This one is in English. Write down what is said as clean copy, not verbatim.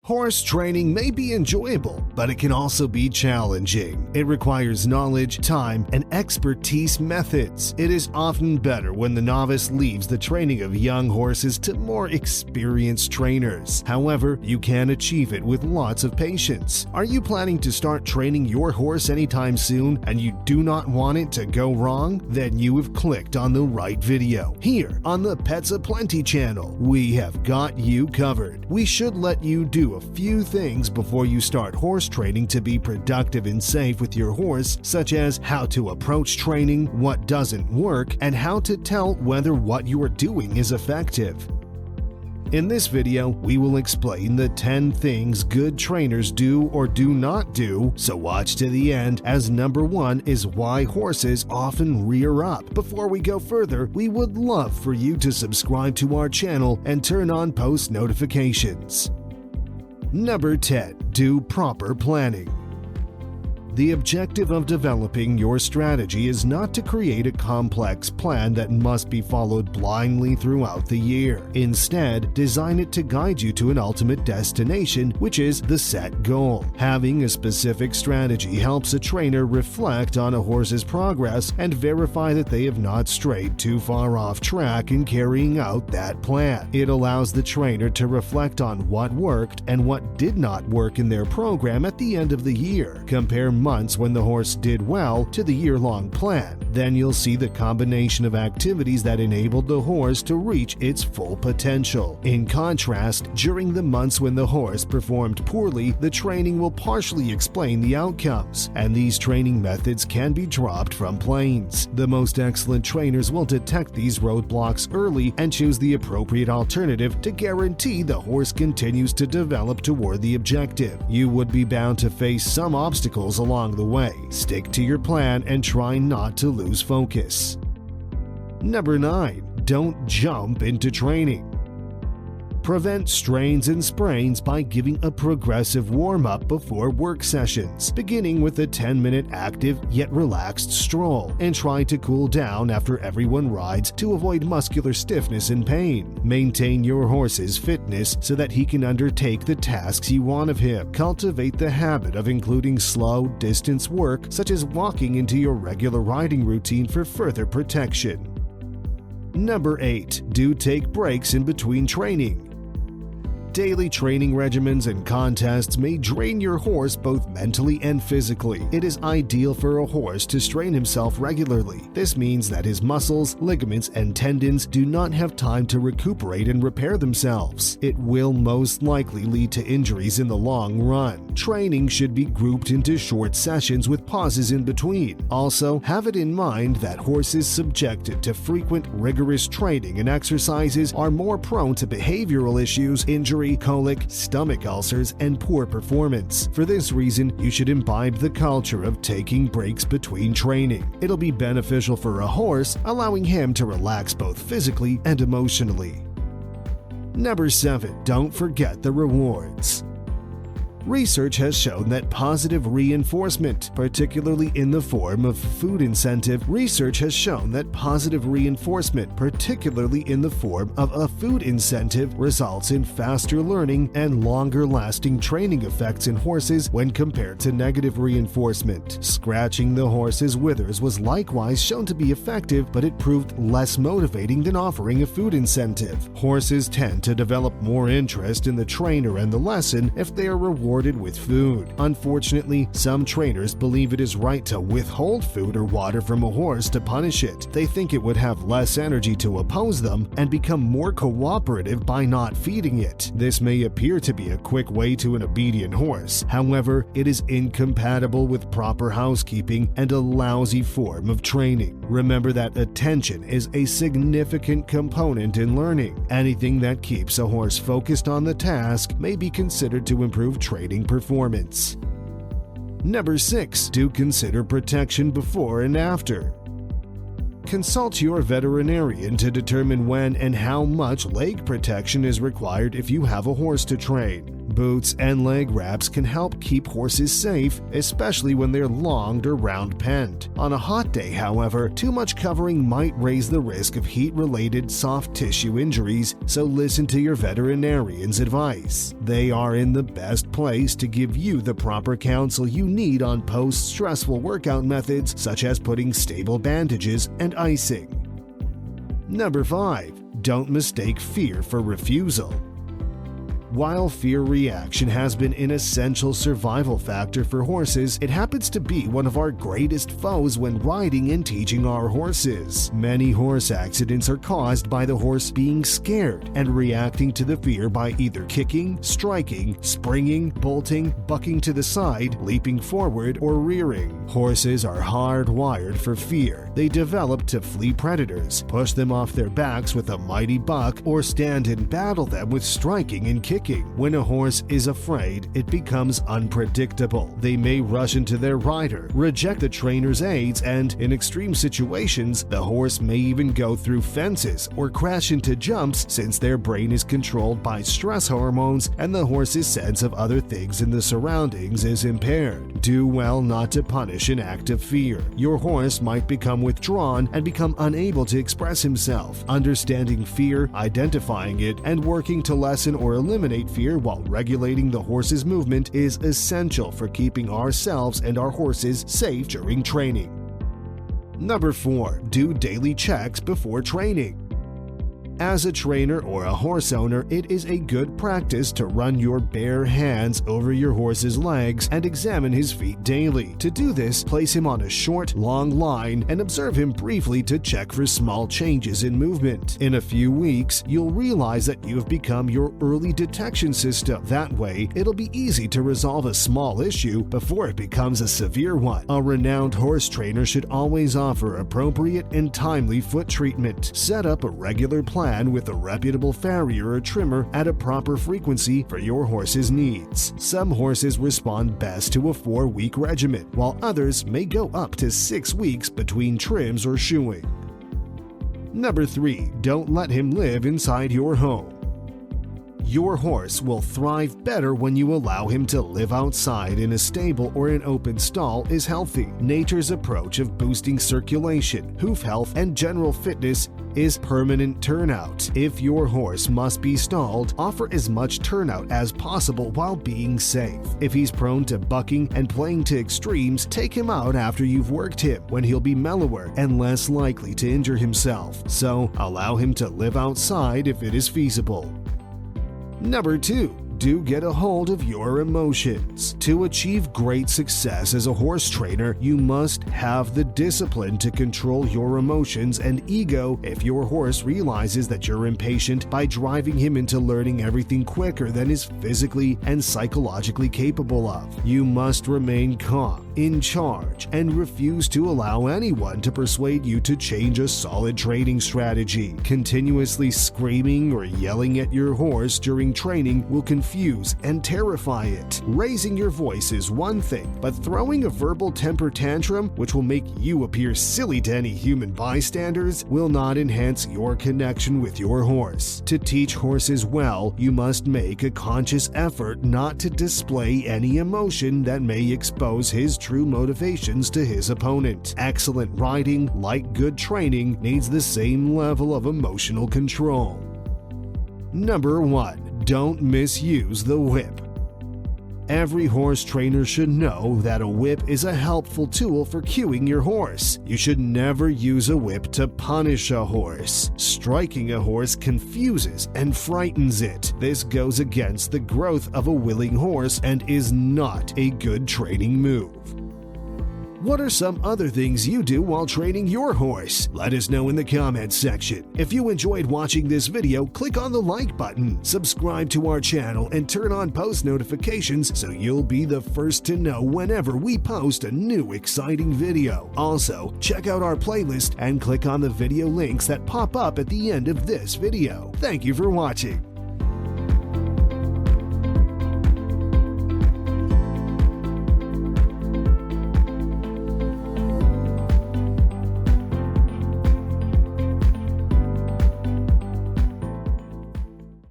Horse training may be enjoyable, but it can also be challenging. It requires knowledge, time, and expertise methods. It is often better when the novice leaves the training of young horses to more experienced trainers. However, you can achieve it with lots of patience. Are you planning to start training your horse anytime soon and you do not want it to go wrong? Then you have clicked on the right video. Here on the Pets Aplenty channel, we have got you covered. We should let you do a few things before you start horse training to be productive and safe with your horse, such as how to approach training, what doesn't work, and how to tell whether what you are doing is effective. In this video, we will explain the 10 things good trainers do or do not do, so watch to the end, as number 1 is why horses often rear up. Before we go further, we would love for you to subscribe to our channel and turn on post notifications. Number 10. Do proper planning. The objective of developing your strategy is not to create a complex plan that must be followed blindly throughout the year. Instead, design it to guide you to an ultimate destination, which is the set goal. Having a specific strategy helps a trainer reflect on a horse's progress and verify that they have not strayed too far off track in carrying out that plan. It allows the trainer to reflect on what worked and what did not work in their program at the end of the year. Compare months when the horse did well to the year-long plan. Then you'll see the combination of activities that enabled the horse to reach its full potential. In contrast, during the months when the horse performed poorly, the training will partially explain the outcomes, and these training methods can be dropped from planes. The most excellent trainers will detect these roadblocks early and choose the appropriate alternative to guarantee the horse continues to develop toward the objective. You would be bound to face some obstacles along the way. Stick to your plan and try not to lose focus. Number 9. Don't jump into training. Prevent strains and sprains by giving a progressive warm-up before work sessions, beginning with a 10-minute active yet relaxed stroll, and try to cool down after everyone rides to avoid muscular stiffness and pain. Maintain your horse's fitness so that he can undertake the tasks you want of him. Cultivate the habit of including slow, distance work, such as walking, into your regular riding routine for further protection. Number 8. Do take breaks in between training. Daily training regimens and contests may drain your horse both mentally and physically. It is ideal for a horse to strain himself regularly. This means that his muscles, ligaments, and tendons do not have time to recuperate and repair themselves. It will most likely lead to injuries in the long run. Training should be grouped into short sessions with pauses in between. Also, have it in mind that horses subjected to frequent, rigorous training and exercises are more prone to behavioral issues, injury, colic, stomach ulcers, and poor performance. For this reason, you should imbibe the culture of taking breaks between training. It'll be beneficial for a horse, allowing him to relax both physically and emotionally. Number 7. Don't forget the rewards. Research has shown that positive reinforcement, particularly in the form of food incentive, results in faster learning and longer-lasting training effects in horses when compared to negative reinforcement. Scratching the horse's withers was likewise shown to be effective, but it proved less motivating than offering a food incentive. Horses tend to develop more interest in the trainer and the lesson if they are rewarded with food. Unfortunately, some trainers believe it is right to withhold food or water from a horse to punish it. They think it would have less energy to oppose them and become more cooperative by not feeding it. This may appear to be a quick way to an obedient horse. However, it is incompatible with proper housekeeping and a lousy form of training. Remember that attention is a significant component in learning. Anything that keeps a horse focused on the task may be considered to improve training performance. Number 6. Do consider protection before and after. Consult your veterinarian to determine when and how much leg protection is required if you have a horse to train. Boots and leg wraps can help keep horses safe, especially when they're longed or round-penned. On a hot day, however, too much covering might raise the risk of heat-related soft tissue injuries, so listen to your veterinarian's advice. They are in the best place to give you the proper counsel you need on post-stressful workout methods such as putting stable bandages and icing. Number 5. Don't mistake fear for refusal. While fear reaction has been an essential survival factor for horses, it happens to be one of our greatest foes when riding and teaching our horses. Many horse accidents are caused by the horse being scared and reacting to the fear by either kicking, striking, springing, bolting, bucking to the side, leaping forward, or rearing. Horses are hardwired for fear. They develop to flee predators, push them off their backs with a mighty buck, or stand and battle them with striking and kicking. When a horse is afraid, it becomes unpredictable. They may rush into their rider, reject the trainer's aids, and in extreme situations, the horse may even go through fences or crash into jumps since their brain is controlled by stress hormones and the horse's sense of other things in the surroundings is impaired. Do well not to punish an act of fear. Your horse might become withdrawn and become unable to express himself. Understanding fear, identifying it, and working to lessen or eliminate fear while regulating the horse's movement is essential for keeping ourselves and our horses safe during training. Number 4. Do daily checks before training. As a trainer or a horse owner, it is a good practice to run your bare hands over your horse's legs and examine his feet daily. To do this, place him on a short, long line and observe him briefly to check for small changes in movement. In a few weeks, you'll realize that you have become your early detection system. That way, it'll be easy to resolve a small issue before it becomes a severe one. A renowned horse trainer should always offer appropriate and timely foot treatment. Set up a regular plan with a reputable farrier or trimmer at a proper frequency for your horse's needs. Some horses respond best to a 4-week regimen, while others may go up to 6 weeks between trims or shoeing. Number 3. Don't let him live inside your home. Your horse will thrive better when you allow him to live outside in a stable or an open stall is healthy. Nature's approach of boosting circulation, hoof health, and general fitness is permanent turnout. If your horse must be stalled, offer as much turnout as possible while being safe. If he's prone to bucking and playing to extremes, take him out after you've worked him, when he'll be mellower and less likely to injure himself. So allow him to live outside if it is feasible. Number 2. Do get a hold of your emotions. To achieve great success as a horse trainer, you must have the discipline to control your emotions and ego. If your horse realizes that you're impatient by driving him into learning everything quicker than is physically and psychologically capable of, you must remain calm, in charge, and refuse to allow anyone to persuade you to change a solid training strategy. Continuously screaming or yelling at your horse during training will confuse and terrify it. Raising your voice is one thing, but throwing a verbal temper tantrum, which will make you appear silly to any human bystanders, will not enhance your connection with your horse. To teach horses well, you must make a conscious effort not to display any emotion that may expose his true motivations to his opponent. Excellent riding, like good training, needs the same level of emotional control. Number 1. Don't misuse the whip. Every horse trainer should know that a whip is a helpful tool for cueing your horse. You should never use a whip to punish a horse. Striking a horse confuses and frightens it. This goes against the growth of a willing horse and is not a good training move. What are some other things you do while training your horse? Let us know in the comments section. If you enjoyed watching this video, click on the like button, subscribe to our channel, and turn on post notifications so you'll be the first to know whenever we post a new exciting video. Also, check out our playlist and click on the video links that pop up at the end of this video. Thank you for watching.